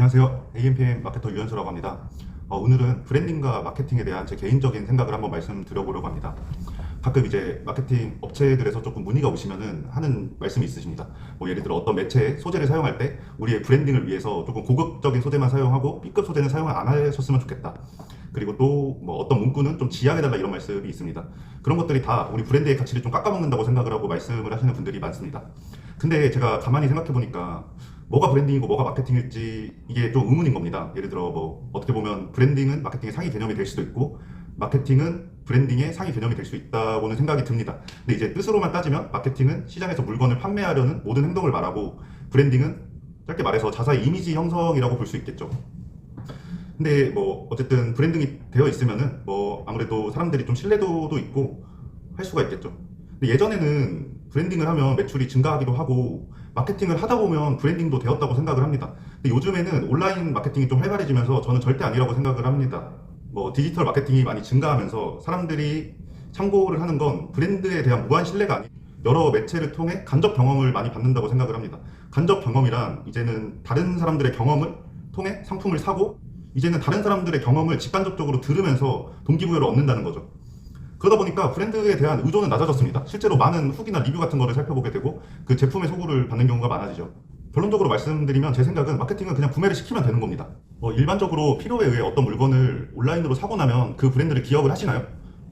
안녕하세요. AMPM 마케터 유현수라고 합니다. 오늘은 브랜딩과 마케팅에 대한 제 개인적인 생각을 한번 말씀드려보려고 합니다. 가끔 이제 마케팅 업체들에서 조금 문의가 오시면은 하는 말씀이 있으십니다. 예를 들어 어떤 매체의 소재를 사용할 때 우리의 브랜딩을 위해서 조금 고급적인 소재만 사용하고 B급 소재는 사용을 안 하셨으면 좋겠다. 그리고 또 어떤 문구는 좀 지양해달라 이런 말씀이 있습니다. 그런 것들이 다 우리 브랜드의 가치를 좀 깎아먹는다고 생각을 하고 말씀을 하시는 분들이 많습니다. 근데 제가 가만히 생각해 보니까 뭐가 브랜딩이고 뭐가 마케팅일지 이게 좀 의문인 겁니다. 예를 들어 어떻게 보면 브랜딩은 마케팅의 상위 개념이 될 수도 있고 마케팅은 브랜딩의 상위 개념이 될 수 있다고는 생각이 듭니다. 근데 이제 뜻으로만 따지면 마케팅은 시장에서 물건을 판매하려는 모든 행동을 말하고 브랜딩은 짧게 말해서 자사의 이미지 형성이라고 볼 수 있겠죠. 근데 어쨌든 브랜딩이 되어 있으면은 아무래도 사람들이 좀 신뢰도도 있고 할 수가 있겠죠. 근데 예전에는 브랜딩을 하면 매출이 증가하기도 하고 마케팅을 하다 보면 브랜딩도 되었다고 생각을 합니다. 근데 요즘에는 온라인 마케팅이 좀 활발해지면서 저는 절대 아니라고 생각을 합니다. 디지털 마케팅이 많이 증가하면서 사람들이 참고를 하는 건 브랜드에 대한 무한 신뢰가 아닌 여러 매체를 통해 간접 경험을 많이 받는다고 생각을 합니다. 간접 경험이란 이제는 다른 사람들의 경험을 통해 상품을 사고 이제는 다른 사람들의 경험을 직간접적으로 들으면서 동기부여를 얻는다는 거죠. 그러다 보니까 브랜드에 대한 의존은 낮아졌습니다. 실제로 많은 후기나 리뷰 같은 거를 살펴보게 되고 그 제품의 소구를 받는 경우가 많아지죠. 결론적으로 말씀드리면 제 생각은 마케팅은 그냥 구매를 시키면 되는 겁니다. 일반적으로 필요에 의해 어떤 물건을 온라인으로 사고 나면 그 브랜드를 기억을 하시나요?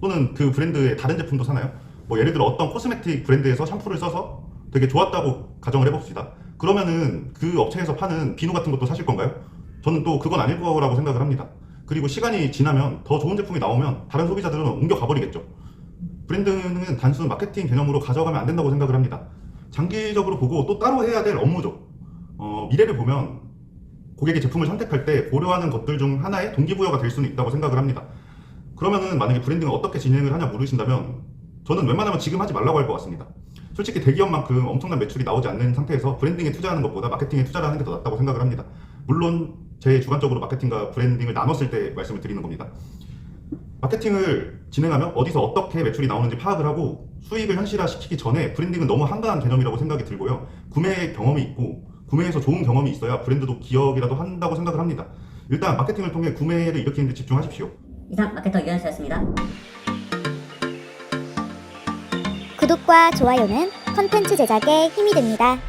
또는 그 브랜드의 다른 제품도 사나요? 예를 들어 어떤 코스메틱 브랜드에서 샴푸를 써서 되게 좋았다고 가정을 해봅시다. 그러면은 그 업체에서 파는 비누 같은 것도 사실 건가요? 저는 또 그건 아닐 거라고 생각을 합니다. 그리고 시간이 지나면 더 좋은 제품이 나오면 다른 소비자들은 옮겨가 버리겠죠. 브랜드는 단순 마케팅 개념으로 가져가면 안 된다고 생각을 합니다. 장기적으로 보고 또 따로 해야 될 업무죠. 미래를 보면 고객이 제품을 선택할 때 고려하는 것들 중 하나의 동기부여가 될 수는 있다고 생각을 합니다. 그러면은 만약에 브랜딩을 어떻게 진행을 하냐 물으신다면 저는 웬만하면 지금 하지 말라고 할 것 같습니다. 솔직히 대기업만큼 엄청난 매출이 나오지 않는 상태에서 브랜딩에 투자하는 것보다 마케팅에 투자를 하는 게 더 낫다고 생각을 합니다. 물론 제 주관적으로 마케팅과 브랜딩을 나눴을 때 말씀을 드리는 겁니다. 마케팅을 진행하며 어디서 어떻게 매출이 나오는지 파악을 하고 수익을 현실화시키기 전에 브랜딩은 너무 한가한 개념이라고 생각이 들고요. 구매 경험이 있고 구매에서 좋은 경험이 있어야 브랜드도 기억이라도 한다고 생각을 합니다. 일단 마케팅을 통해 구매를 일으키는 데 집중하십시오. 이상 마케터 유현수였습니다. 구독과 좋아요는 콘텐츠 제작에 힘이 됩니다.